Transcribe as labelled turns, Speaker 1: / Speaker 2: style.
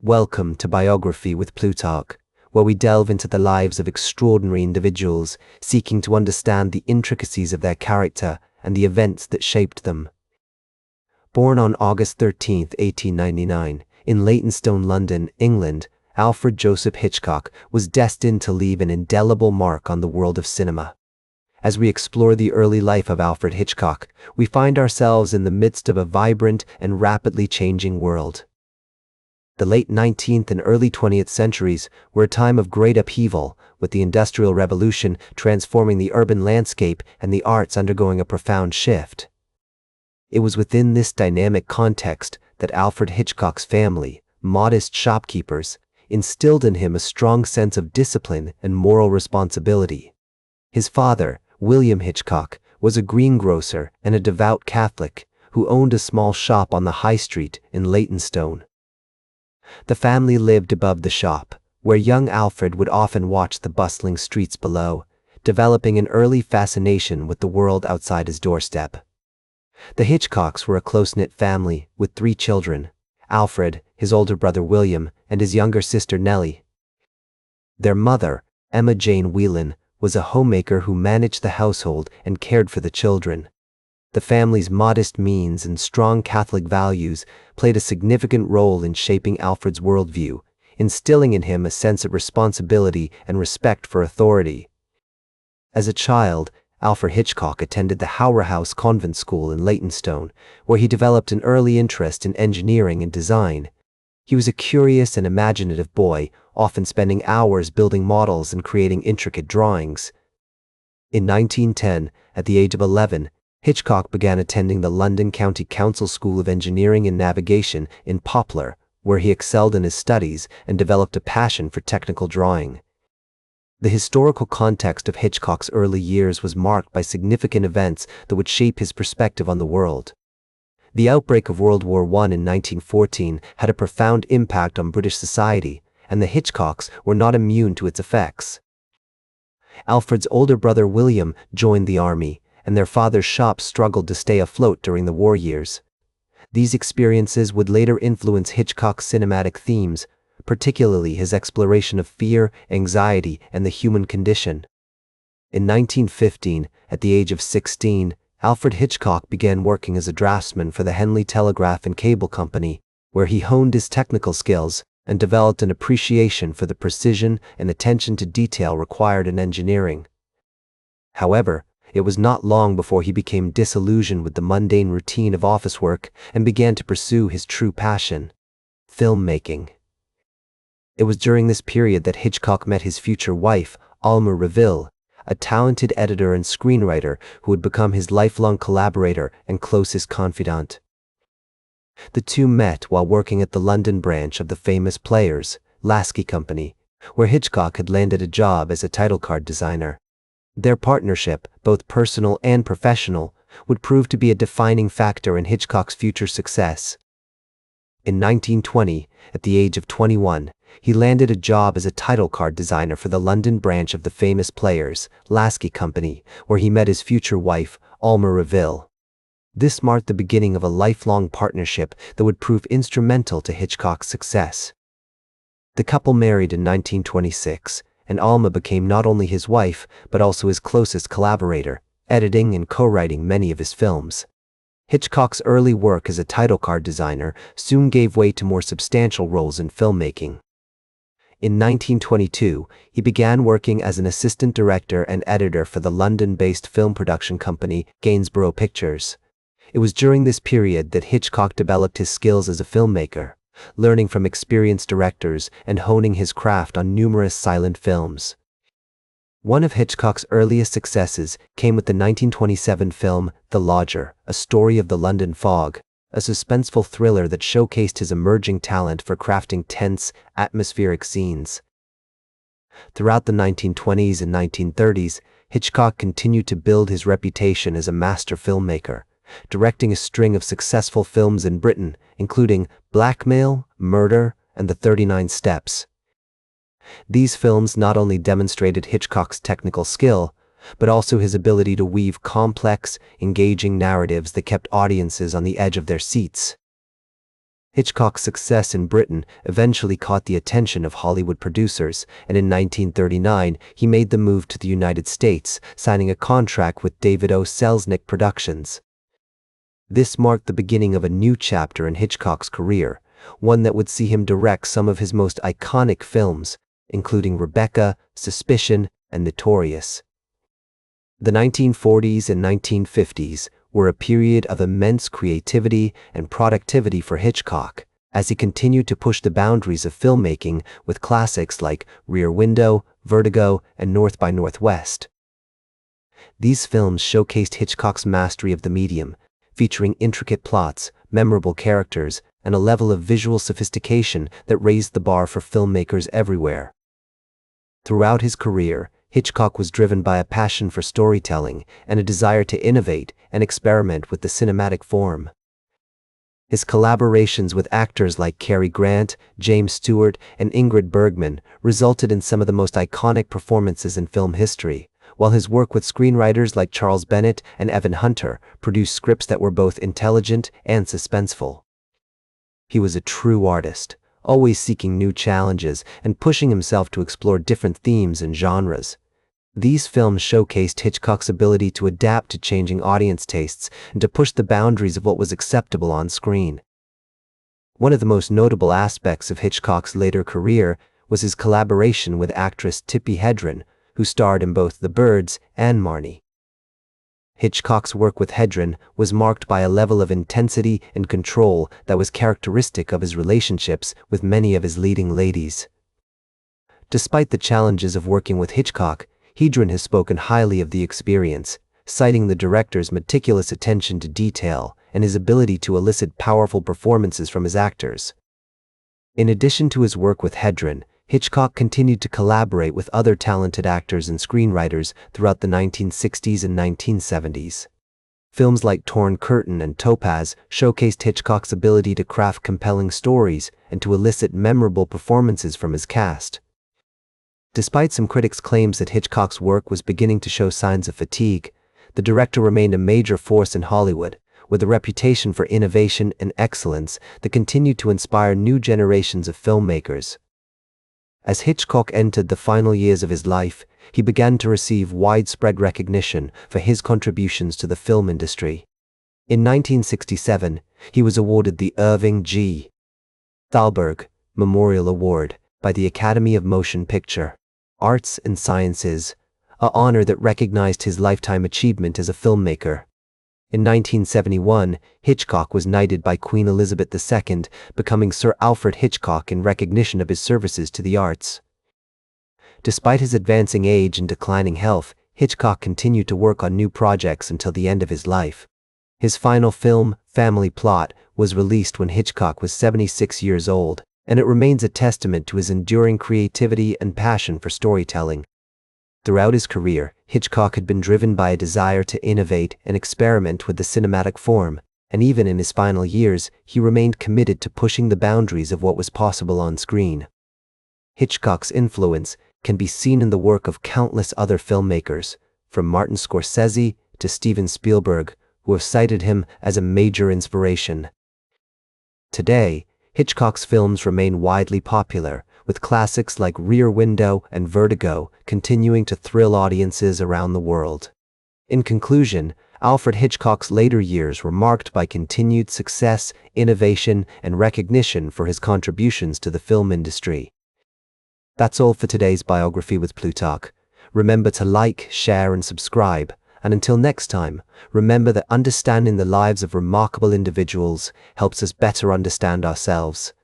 Speaker 1: Welcome to Biography with Plutarch, where we delve into the lives of extraordinary individuals, seeking to understand the intricacies of their character and the events that shaped them. Born on August 13, 1899, in Leytonstone, London, England, Alfred Joseph Hitchcock was destined to leave an indelible mark on the world of cinema. As we explore the early life of Alfred Hitchcock, we find ourselves in the midst of a vibrant and rapidly changing world. The late 19th and early 20th centuries were a time of great upheaval, with the Industrial Revolution transforming the urban landscape and the arts undergoing a profound shift. It was within this dynamic context that Alfred Hitchcock's family, modest shopkeepers, instilled in him a strong sense of discipline and moral responsibility. His father, William Hitchcock, was a greengrocer and a devout Catholic who owned a small shop on the High Street in Leytonstone. The family lived above the shop, where young Alfred would often watch the bustling streets below, developing an early fascination with the world outside his doorstep. The Hitchcocks were a close-knit family with 3 children: Alfred, his older brother William, and his younger sister Nellie. Their mother, Emma Jane Whelan, was a homemaker who managed the household and cared for the children. The family's modest means and strong Catholic values played a significant role in shaping Alfred's worldview, instilling in him a sense of responsibility and respect for authority. As a child, Alfred Hitchcock attended the Howrah House Convent School in Leytonstone, where he developed an early interest in engineering and design. He was a curious and imaginative boy, often spending hours building models and creating intricate drawings. In 1910, at the age of 11, Hitchcock began attending the London County Council School of Engineering and Navigation in Poplar, where he excelled in his studies and developed a passion for technical drawing. The historical context of Hitchcock's early years was marked by significant events that would shape his perspective on the world. The outbreak of World War I in 1914 had a profound impact on British society, and the Hitchcocks were not immune to its effects. Alfred's older brother William joined the army, and their father's shop struggled to stay afloat during the war years. These experiences would later influence Hitchcock's cinematic themes, particularly his exploration of fear, anxiety, and the human condition. In 1915, at the age of 16, Alfred Hitchcock began working as a draftsman for the Henley Telegraph and Cable Company, where he honed his technical skills and developed an appreciation for the precision and attention to detail required in engineering. However, it was not long before he became disillusioned with the mundane routine of office work and began to pursue his true passion: filmmaking. It was during this period that Hitchcock met his future wife, Alma Reville, a talented editor and screenwriter who would become his lifelong collaborator and closest confidant. The two met while working at the London branch of the famous Players, Lasky Company, where Hitchcock had landed a job as a title card designer. Their partnership, both personal and professional, would prove to be a defining factor in Hitchcock's future success. In 1920, at the age of 21, he landed a job as a title card designer for the London branch of the famous Players, Lasky Company, where he met his future wife, Alma Reville. This marked the beginning of a lifelong partnership that would prove instrumental to Hitchcock's success. The couple married in 1926, and Alma became not only his wife, but also his closest collaborator, editing and co-writing many of his films. Hitchcock's early work as a title card designer soon gave way to more substantial roles in filmmaking. In 1922, he began working as an assistant director and editor for the London-based film production company Gainsborough Pictures. It was during this period that Hitchcock developed his skills as a filmmaker, learning from experienced directors and honing his craft on numerous silent films. One of Hitchcock's earliest successes came with the 1927 film The Lodger, a story of the London fog, a suspenseful thriller that showcased his emerging talent for crafting tense, atmospheric scenes. Throughout the 1920s and 1930s, Hitchcock continued to build his reputation as a master filmmaker, directing a string of successful films in Britain, including Blackmail, Murder, and The 39 Steps. These films not only demonstrated Hitchcock's technical skill, but also his ability to weave complex, engaging narratives that kept audiences on the edge of their seats. Hitchcock's success in Britain eventually caught the attention of Hollywood producers, and in 1939 he made the move to the United States, signing a contract with David O. Selznick Productions. This marked the beginning of a new chapter in Hitchcock's career, one that would see him direct some of his most iconic films, including Rebecca, Suspicion, and Notorious. The 1940s and 1950s were a period of immense creativity and productivity for Hitchcock, as he continued to push the boundaries of filmmaking with classics like Rear Window, Vertigo, and North by Northwest. These films showcased Hitchcock's mastery of the medium, featuring intricate plots, memorable characters, and a level of visual sophistication that raised the bar for filmmakers everywhere. Throughout his career, Hitchcock was driven by a passion for storytelling and a desire to innovate and experiment with the cinematic form. His collaborations with actors like Cary Grant, James Stewart, and Ingrid Bergman resulted in some of the most iconic performances in film history, while his work with screenwriters like Charles Bennett and Evan Hunter produced scripts that were both intelligent and suspenseful. He was a true artist, always seeking new challenges and pushing himself to explore different themes and genres. These films showcased Hitchcock's ability to adapt to changing audience tastes and to push the boundaries of what was acceptable on screen. One of the most notable aspects of Hitchcock's later career was his collaboration with actress Tippi Hedren, who starred in both The Birds and Marnie. Hitchcock's work with Hedren was marked by a level of intensity and control that was characteristic of his relationships with many of his leading ladies. Despite the challenges of working with Hitchcock, Hedren has spoken highly of the experience, citing the director's meticulous attention to detail and his ability to elicit powerful performances from his actors. In addition to his work with Hedren, Hitchcock continued to collaborate with other talented actors and screenwriters throughout the 1960s and 1970s. Films like Torn Curtain and Topaz showcased Hitchcock's ability to craft compelling stories and to elicit memorable performances from his cast. Despite some critics' claims that Hitchcock's work was beginning to show signs of fatigue, the director remained a major force in Hollywood, with a reputation for innovation and excellence that continued to inspire new generations of filmmakers. As Hitchcock entered the final years of his life, he began to receive widespread recognition for his contributions to the film industry. In 1967, he was awarded the Irving G. Thalberg Memorial Award by the Academy of Motion Picture Arts and Sciences, an honor that recognized his lifetime achievement as a filmmaker. In 1971, Hitchcock was knighted by Queen Elizabeth II, becoming Sir Alfred Hitchcock in recognition of his services to the arts. Despite his advancing age and declining health, Hitchcock continued to work on new projects until the end of his life. His final film, Family Plot, was released when Hitchcock was 76 years old, and it remains a testament to his enduring creativity and passion for storytelling. Throughout his career, Hitchcock had been driven by a desire to innovate and experiment with the cinematic form, and even in his final years, he remained committed to pushing the boundaries of what was possible on screen. Hitchcock's influence can be seen in the work of countless other filmmakers, from Martin Scorsese to Steven Spielberg, who have cited him as a major inspiration. Today, Hitchcock's films remain widely popular, with classics like Rear Window and Vertigo continuing to thrill audiences around the world. In conclusion, Alfred Hitchcock's later years were marked by continued success, innovation, and recognition for his contributions to the film industry. That's all for today's Biography with Plutarch. Remember to like, share, and subscribe. And until next time, remember that understanding the lives of remarkable individuals helps us better understand ourselves.